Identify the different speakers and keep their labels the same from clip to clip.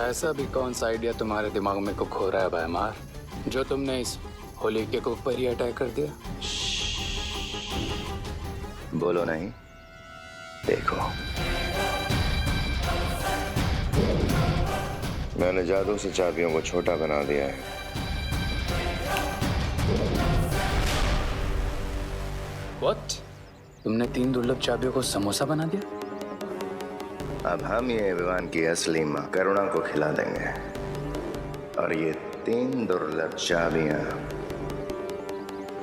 Speaker 1: ऐसा भी कौन सा आइडिया तुम्हारे दिमाग में कुक हो रहा है भैमार, जो तुमने इस होली के कुक पर ही अटैक कर दिया?
Speaker 2: बोलो नहीं, देखो। मैंने जादू से चाबियों को छोटा बना दिया है।
Speaker 1: What? तुमने 3 दुर्लभ चाबियों को समोसा बना दिया?
Speaker 2: अब हम ये विवान की असली मां करुणा को खिला देंगे और ये 3 दुर्लभ चाबियां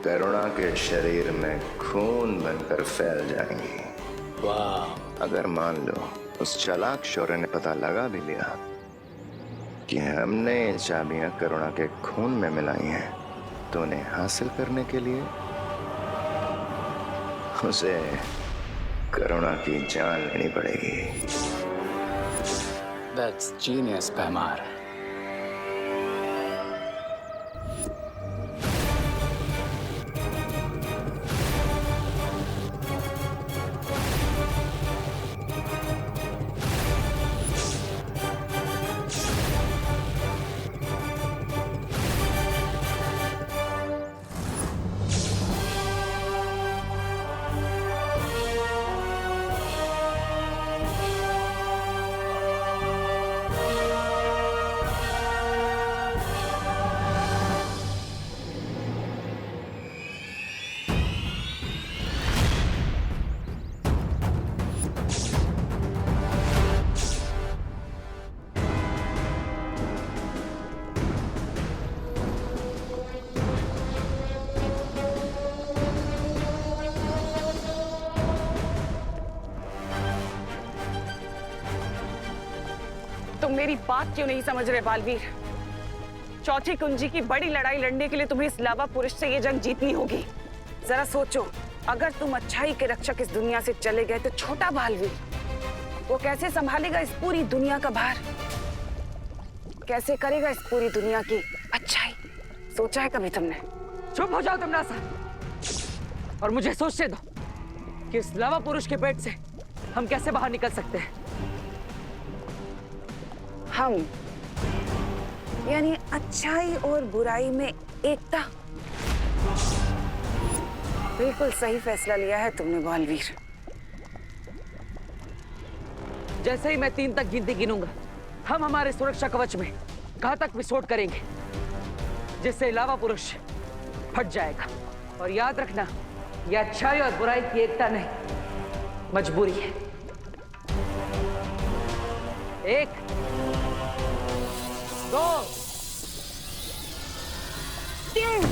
Speaker 2: करुणा के शरीर में खून बनकर फैल जाएंगी।
Speaker 1: वाह!
Speaker 2: अगर मान लो उस चालाक शौर्य ने पता लगा भी लिया कि हमने ये चाबियां करुणा के खून में मिलाई हैं, तो उन्हें हासिल करने के लिए उसे करुणा की जान लेनी पड़ेगी।
Speaker 1: That's genius, भैमार।
Speaker 3: तुम मेरी बात क्यों नहीं समझ रहे बालवीर? चौथी कुंजी की बड़ी लड़ाई लड़ने के लिए तुम्हें इस लावा पुरुष से ये जंग जीतनी होगी। जरा सोचो, अगर तुम अच्छाई के रक्षक इस दुनिया से चले गए तो छोटा बालवीर वो कैसे संभालेगा इस पूरी दुनिया का भार? कैसे करेगा इस पूरी दुनिया की अच्छाई? सोचा है कभी तुमने?
Speaker 4: चुप हो जाओ तुम नासा, और मुझे सोचने दो कि इस लावा पुरुष के पेट से हम कैसे बाहर निकल सकते हैं।
Speaker 3: हम यानी अच्छाई और बुराई में एकता। बिल्कुल सही फैसला लिया है तुमने बालवीर।
Speaker 4: जैसे ही मैं 3 तक गिनती गिनूंगा, हम हमारे सुरक्षा कवच में घातक विस्फोट करेंगे, जिससे लावा पुरुष फट जाएगा। और याद रखना, यह अच्छाई और बुराई की एकता नहीं, मजबूरी है। 1 2 3।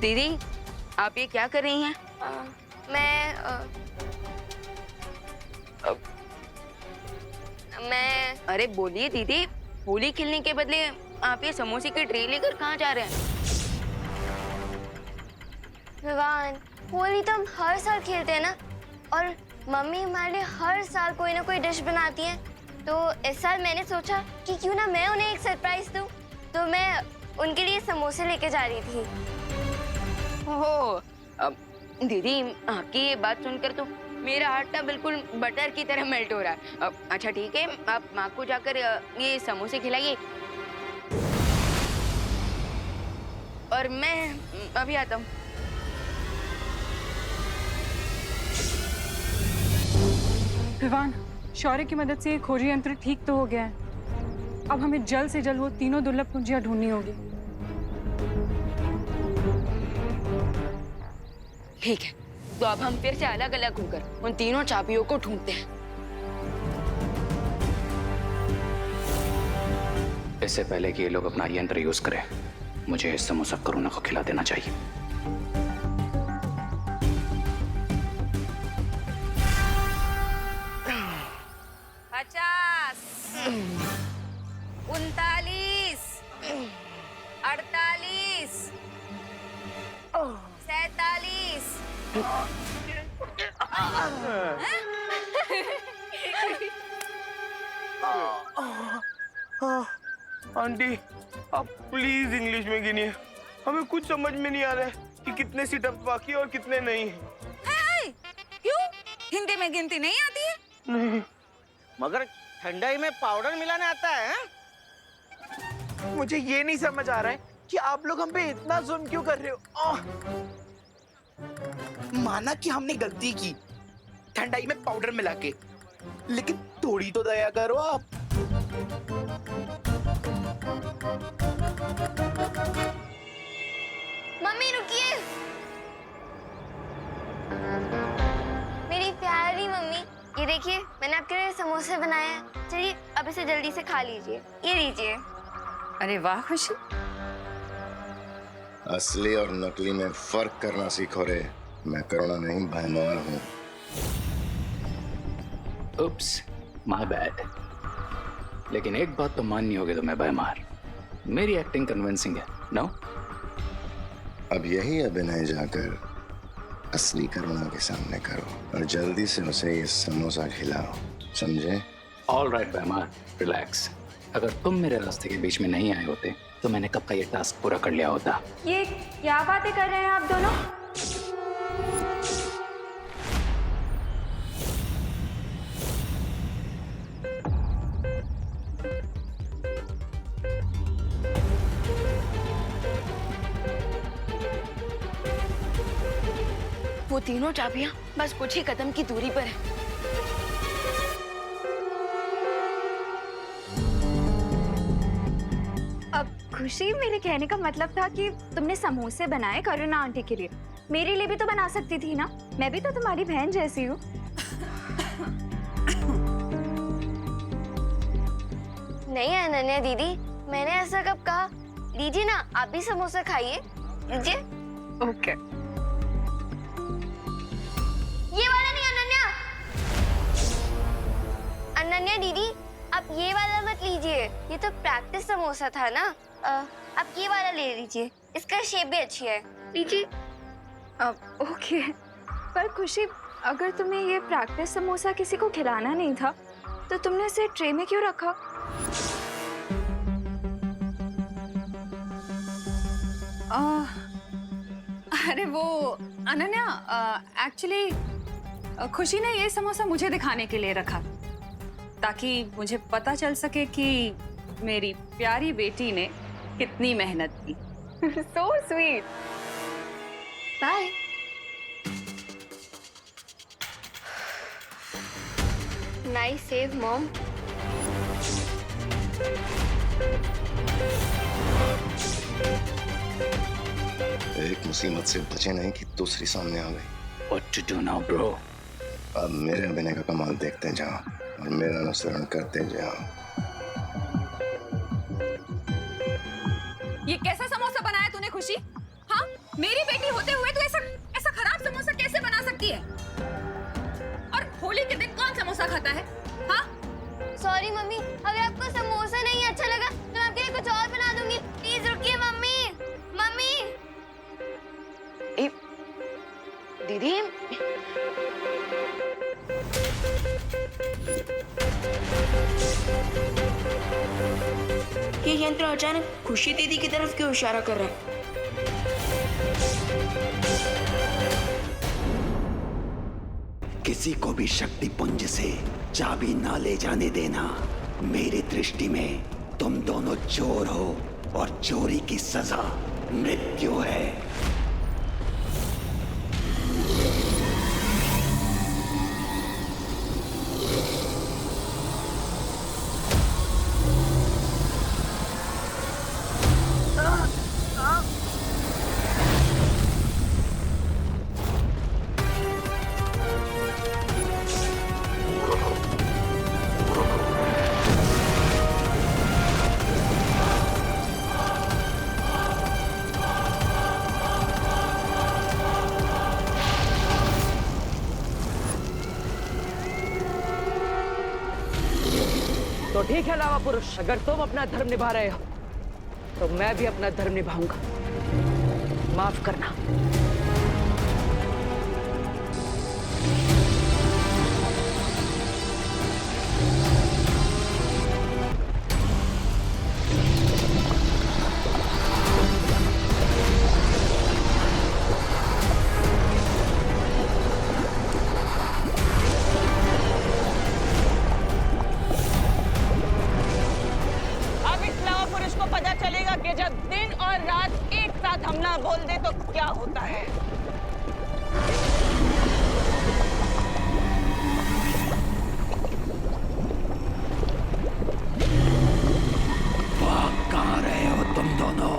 Speaker 5: दीदी, आप ये क्या कर रही हैं? मैं अरे बोलिए दीदी, होली खेलने के बदले आप ये समोसे की ट्रे लेकर कहाँ जा रहे हैं?
Speaker 6: विवान, होली तो हम हर साल खेलते हैं ना, और मम्मी हमारे लिए हर साल कोई ना कोई डिश बनाती है। तो इस साल मैंने सोचा कि क्यों ना मैं उन्हें एक सरप्राइज दूं, तो मैं उनके लिए समोसे लेके जा रही थी।
Speaker 5: ओह, दीदी आपकी ये बात सुनकर तो मेरा हार्ट ना बिल्कुल बटर की तरह मेल्ट हो रहा है। अच्छा ठीक है, आप माँ को जाकर ये समोसे खिलाइए और मैं अभी आता हूँ।
Speaker 7: विवान, शौर्य की मदद से ये खोजी यंत्र ठीक तो हो गया है। अब हमें जल्द से जल्द वो तीनों दुर्लभ कुंजियां ढूंढनी होगी।
Speaker 5: ठीक है, तो अब हम फिर से अलग अलग होकर उन तीनों चाबियों को ढूंढते हैं।
Speaker 1: इससे पहले कि ये लोग अपना यंत्र यूज करें, मुझे इस समोसा करुणा को खिला देना चाहिए।
Speaker 5: 50 39 48 47
Speaker 8: आंटी आप प्लीज इंग्लिश में गिनिए, हमें कुछ समझ में नहीं आ रहा है कि कितने सिटअप बाकी और कितने नहीं हैं।
Speaker 3: क्यों हिंदी में गिनती नहीं आती है?
Speaker 8: नहीं।
Speaker 9: मगर ठंडाई में पाउडर मिलाने आता है?
Speaker 8: मुझे ये नहीं समझ आ रहा है कि आप लोग हम पे इतना जुल्म क्यों कर रहे हो। माना कि हमने गलती की ठंडाई में पाउडर मिला के, लेकिन थोड़ी तो दया करो आप।
Speaker 6: मम्मी रुकिए। मेरी प्यारी मम्मी, ये देखिए मैंने आपके लिए समोसे बनाए हैं। चलिए अब इसे जल्दी से खा लीजिए। ये लीजिए।
Speaker 3: अरे वाह खुशी,
Speaker 2: असली और नकली में फर्क करना सीखो रे। मैं करुणा नहीं भयमार हूँ।
Speaker 1: उप्स, माय बैड। लेकिन एक बात तो माननी होगी तुम्हें भयमार, मेरी एक्टिंग कन्विंसिंग है, नो?
Speaker 2: अब यही अभिनय जाकर असली करुणा के सामने करो और जल्दी से उसे ये समोसा खिलाओ, समझे?
Speaker 1: ऑल राइट भयमार, रिलैक्स। अगर तुम मेरे रास्ते के बीच में नहीं आए होते तो मैंने कब का ये टास्क पूरा कर लिया होता।
Speaker 6: ये क्या बातें कर रहे हैं आप दोनों?
Speaker 5: वो तीनों चाबियां बस कुछ ही कदम की दूरी पर है।
Speaker 6: अब खुशी, मेरे कहने का मतलब था कि तुमने समोसे बनाए करुणा आंटी के लिए, मेरे लिए भी तो बना सकती थी ना। मैं भी तो तुम्हारी बहन जैसी हूँ। नहीं अनन्या दीदी, मैंने ऐसा कब कहा? लीजिए ना, आप भी समोसा खाइए। लीजिए।
Speaker 3: ओके।
Speaker 6: ये वाला नहीं अनन्या। अनन्या दीदी, आप ये वाला मत लीजिए, ये तो प्रैक्टिस समोसा था ना। आप ये वाला ले लीजिए, इसका शेप भी अच्छी है। लीजिए। ओके, पर खुशी, अगर तुम्हें ये प्रैक्टिस समोसा किसी को खिलाना नहीं था तो तुमने इसे ट्रे में क्यों रखा?
Speaker 7: अरे वो अनन्या, एक्चुअली खुशी ने ये समोसा मुझे दिखाने के लिए रखा ताकि मुझे पता चल सके कि मेरी प्यारी बेटी ने कितनी मेहनत की।
Speaker 6: So sweet. Bye. Nice save, Mom.
Speaker 2: एक मुसीबत से बचे नहीं कि दूसरी सामने आ गई।
Speaker 1: What to do now, bro?
Speaker 2: अब मेरे अभिनय का कमाल देखते जाओ और मेरा अनुसरण करते जाओ।
Speaker 7: ये कैसा समोसा बनाया तूने खुशी? हाँ, मेरी बेटी होते हुए तू ऐसा खराब समोसा कैसे बना सकती है? और होली के दिन कौन समोसा खाता है? हाँ?
Speaker 6: सॉरी मम्मी, अगर आपको समोसा नहीं अच्छा लगा तो मैं आपके लिए कुछ और बना दूंगी। प्लीज रुकिए मम्मी। मम्मी।
Speaker 5: दीदी, ये यंत्र अचानक खुशी दीदी की तरफ क्यों इशारा कर रहा है?
Speaker 10: किसी को भी शक्ति पुंज से चाबी ना ले जाने देना। मेरी दृष्टि में तुम दोनों चोर हो और चोरी की सजा मृत्यु है।
Speaker 4: तो ठीक है लावा पुरुष, अगर तुम अपना धर्म निभा रहे हो तो मैं भी अपना धर्म निभाऊंगा। माफ करना।
Speaker 3: ना बोल दे तो क्या होता है?
Speaker 10: भाग कहाँ रहे हो तुम दोनों?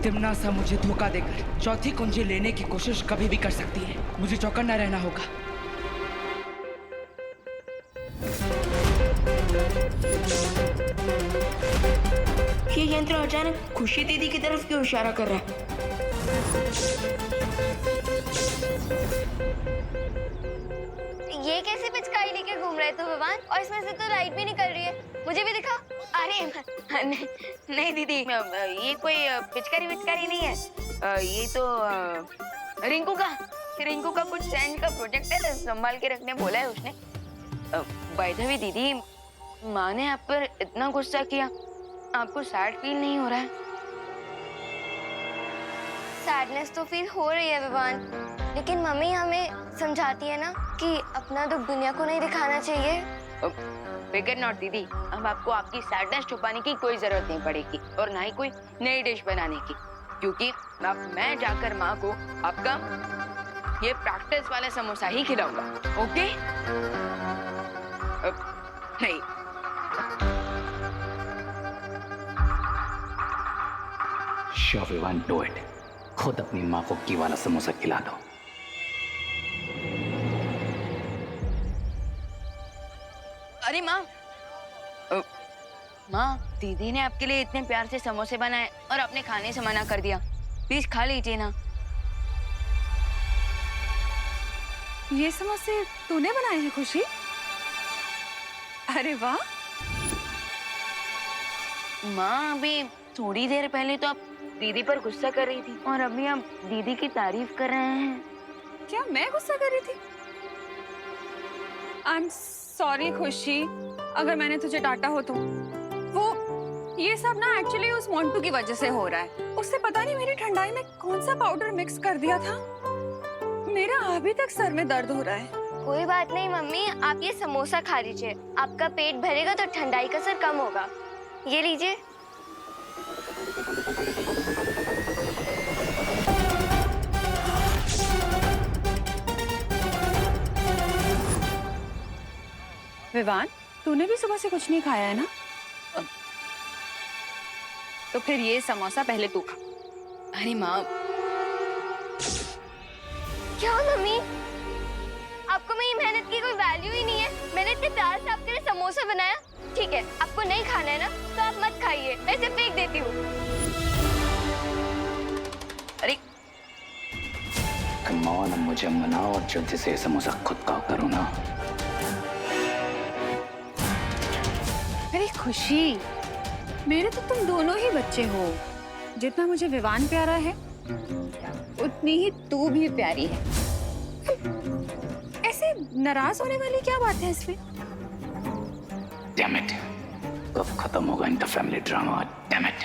Speaker 4: तिमनासा मुझे धोखा देकर चौथी कुंजी लेने की कोशिश कभी भी कर सकती है। मुझे चौकन्ना रहना होगा।
Speaker 5: ये यंत्र अचानक खुशी दीदी की तरफ क्यों इशारा कर रहा है?
Speaker 6: ये कैसे पिचकारी लेके घूम रहे थे भगवान? और इसमें से तो लाइट भी निकल रही है। मुझे भी दिखा।
Speaker 5: अरे नहीं दीदी, ये कोई पिचकारी विचकारी नहीं है। ये तो रिंकू का कुछ साइंस का प्रोजेक्ट है, संभाल के रखने बोला है उसने। बाय द वे दीदी, माँ ने आप पर इतना गुस्सा किया, आपको सैड फील नहीं हो रहा है?
Speaker 6: सैडनेस तो फील हो रही है भगवान, लेकिन मम्मी हमें समझाती है ना कि अपना दुख दुनिया को नहीं दिखाना चाहिए।
Speaker 5: फिकर नॉट दीदी, अब आपको आपकी सैडनेस छुपाने की कोई जरूरत नहीं पड़ेगी और ना ही कोई नई डिश बनाने की, क्योंकि अब मैं जाकर माँ को आपका ये प्रैक्टिस वाला समोसा ही खिलाऊंगा। ओके? नहीं,
Speaker 1: श्योर विवान, डू इट। खुद अपनी माँ को घी वाला समोसा खिला दो।
Speaker 5: अरे माँ, दीदी ने आपके लिए इतने प्यार से समोसे बनाए और आपने खाने से मना कर दिया। प्लीज खा लीजिए ना।
Speaker 7: ये समोसे तूने बनाए हैं खुशी? अरे वाह।
Speaker 5: माँ, अभी थोड़ी देर पहले तो आप दीदी पर गुस्सा कर रही थी और अभी आप दीदी की तारीफ कर रहे हैं।
Speaker 7: क्या मैं गुस्सा कर रही थी? आई एम सॉरी खुशी, अगर मैंने तुझे डांटा हो तो। वो ये सब ना एक्चुअली उस मोंटू की वजह से हो रहा है। उससे पता नहीं मेरी ठंडाई में कौन सा पाउडर मिक्स कर दिया था। मेरा अभी तक सर में दर्द हो रहा है।
Speaker 6: कोई बात नहीं मम्मी, आप ये समोसा खा लीजिए, आपका पेट भरेगा तो ठंडाई का असर कम होगा। ये लीजिए।
Speaker 7: विवान, तूने भी सुबह से कुछ नहीं खाया है ना? तो फिर ये समोसा पहले तू खा।
Speaker 5: अरे माँ,
Speaker 6: क्या मम्मी, आपको मेरी मेहनत की कोई वैल्यू ही नहीं है? मैंने इतने प्यार से आपके लिए समोसा बनाया। ठीक है, आपको नहीं खाना है ना तो आप मत खाइए, मैं इसे फेंक देती हूँ।
Speaker 5: अरे
Speaker 1: कम ऑन, मुझे मनाओ और जल्दी से ये समोसा खुद का करो ना।
Speaker 7: अरे खुशी, मेरे तो तुम दोनों ही बच्चे हो। जितना मुझे विवान प्यारा है उतनी ही तू भी प्यारी है। ऐसे नाराज होने वाली क्या बात है इसमें?
Speaker 1: डैम इट, कब खत्म होगा इनका family drama? Damn it.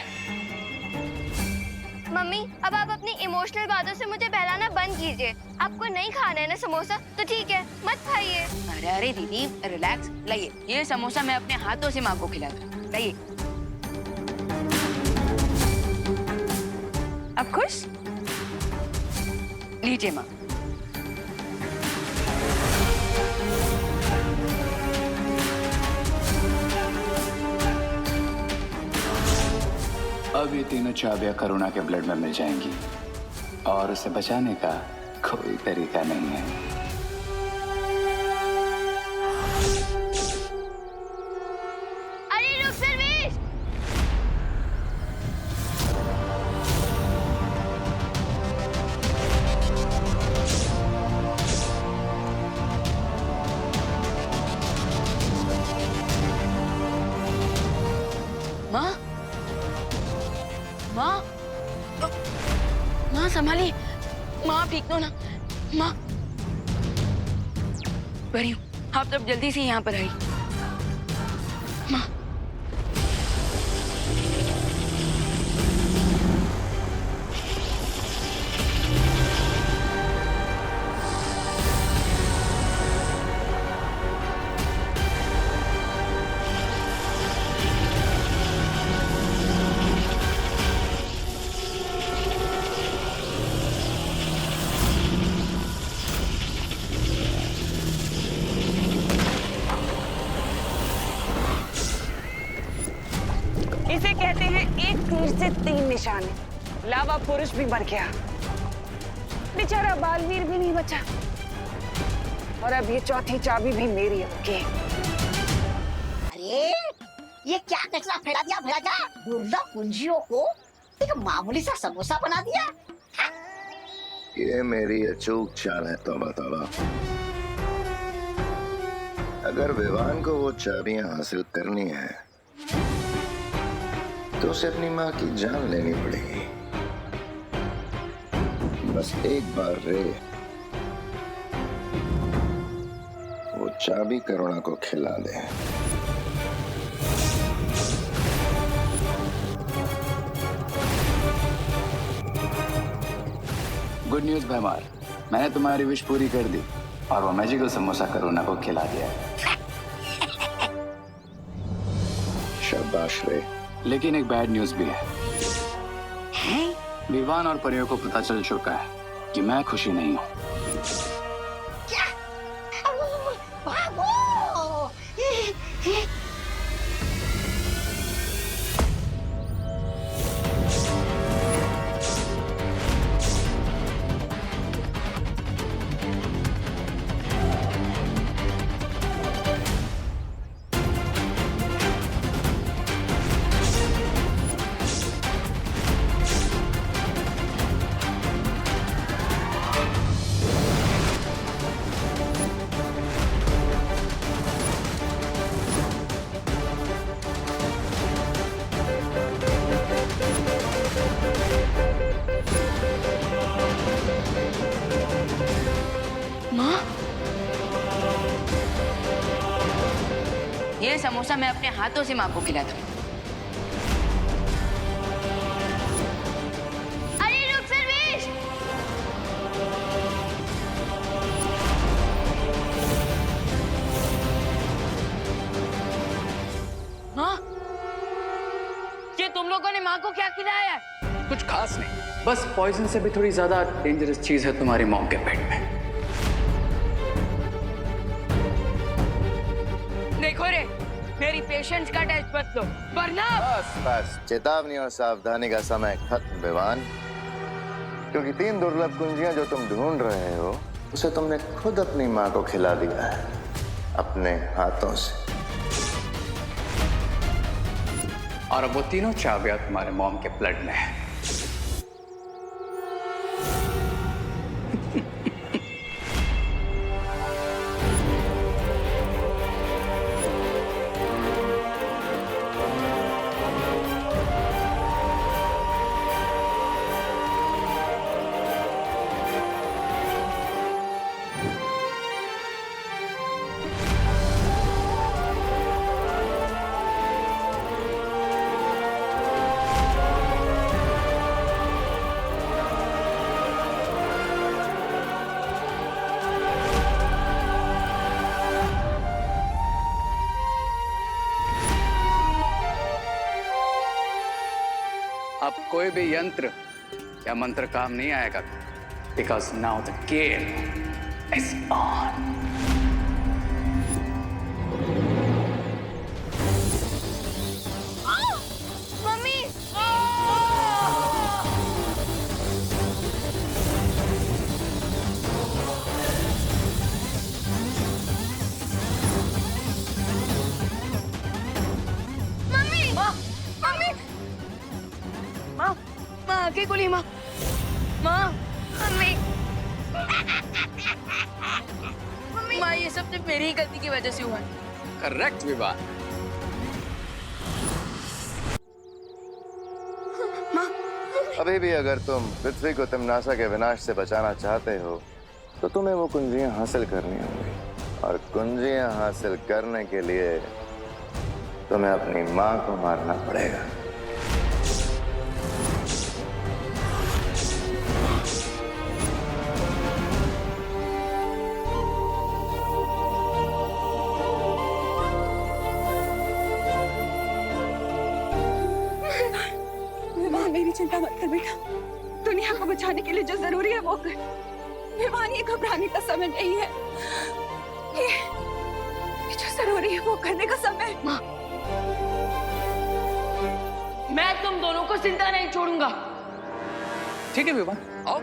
Speaker 6: Mummy, अब आप अपनी इमोशनल बातों से मुझे बहलाना बंद कीजिए। आपको नहीं खाना है ना समोसा तो ठीक है, मत खाइए।
Speaker 5: अरे दीदी, रिलैक्स। लाइए, ये समोसा मैं अपने हाथों से माँ को खिलाऊंगा। लाइए।
Speaker 7: अब खुश?
Speaker 5: लीजिए माँ।
Speaker 1: अब ये तीनों चाबियां करुणा के ब्लड में मिल जाएंगी और उसे बचाने का कोई तरीका नहीं है।
Speaker 6: अरे रुक सर्वेश!
Speaker 5: माँ, माँ, माँ संभालिए। माँ ठीक तो ना? माँ, बरी हूँ, आप तब जल्दी से यहाँ पर आई। माँ,
Speaker 3: इसे कहते हैं एक तीर से 3 निशाने। लावा पुरुष भी मर गया, बेचारा बालवीर भी नहीं बचा, और अब ये चौथी चाबी भी मेरी होगी।
Speaker 11: अरे ये क्या कचरा फैला दिया भैया, दुर्लभ कुंजियों को एक मामूली सा समोसा बना दिया।
Speaker 2: ये मेरी अचूक चाल है। तौबा तौबा। अगर विवान को वो चाबियां हासिल करनी है तो उसे अपनी माँ की जान लेनी पड़ेगी। बस एक बार रे वो चाबी करुणा को खिला दे।
Speaker 1: गुड न्यूज भैमार, मैंने तुम्हारी विश पूरी कर दी और वो मैजिकल समोसा करुणा को खिला दिया।
Speaker 2: शाबाश रे।
Speaker 1: लेकिन एक बैड न्यूज भी है। विवान और परियों को पता चल चुका है कि मैं खुशी नहीं हूँ।
Speaker 11: क्या? बाबू!
Speaker 5: ये समोसा मैं अपने हाथों से माँ को खिला दूँ।
Speaker 6: अरे रुक सर्वेश!
Speaker 5: माँ, ये तुम लोगों ने माँ को क्या खिलाया?
Speaker 1: कुछ खास नहीं, बस पॉइजन से भी थोड़ी ज्यादा डेंजरस चीज है तुम्हारी मॉम के पेट में।
Speaker 5: देखो रे, मेरी पेशेंस का टेस्ट मत लो, वरना
Speaker 2: बस बस, चेतावनी और सावधानी का समय खत्म विवान। क्योंकि 3 दुर्लभ कुंजियां जो तुम ढूंढ रहे हो उसे तुमने खुद अपनी माँ को खिला दिया है अपने हाथों से।
Speaker 1: और अब वो तीनों चाबियां तुम्हारे मॉम के ब्लड में है। अब कोई भी यंत्र या मंत्र काम नहीं आएगा, because now the game is on.
Speaker 6: Mummy! Mummy! Mummy!
Speaker 5: माँ, माँ आके खोली माँ, माँ,
Speaker 6: मम्मी!
Speaker 5: माँ ये सब सिर्फ मेरी ही गलती की वजह से हुआ है।
Speaker 1: करेक्ट विवान।
Speaker 2: अभी भी अगर तुम पृथ्वी को तिमनासा के विनाश से बचाना चाहते हो तो तुम्हें वो कुंजियां हासिल करनी होंगी। और कुंजियां हासिल करने के लिए तुम्हें अपनी मां को मारना पड़ेगा।
Speaker 7: विवान, मेरी चिंता मत कर बेटा। दुनिया को बचाने के लिए जो जरूरी है वो कर। विवान, ये घबराने का समय नहीं है। ये जो जरूरी है वो करने का समय है।
Speaker 5: माँ, मैं तुम दोनों को जिंदा नहीं छोड़ूंगा।
Speaker 1: ठीक है विवान, आओ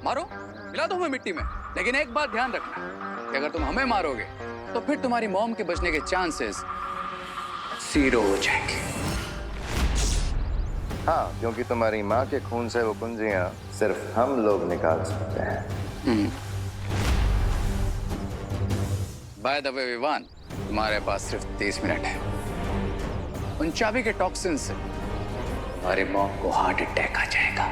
Speaker 1: मारो, मिला दो हमें मिट्टी में। लेकिन एक बात ध्यान रखना कि अगर तुम हमें मारोगे तो फिर तुम्हारी मॉम के बचने के चांसेस 0 हो जाएंगे।
Speaker 2: हाँ, क्योंकि तुम्हारी माँ के खून से वो कुंजियां सिर्फ हम लोग निकाल सकते हैं।
Speaker 1: बाय द वे विवान, तुम्हारे पास सिर्फ 30 मिनट है। उन चाबी के टॉक्सिन से हमारे मॉम को हार्ट अटैक आ जाएगा।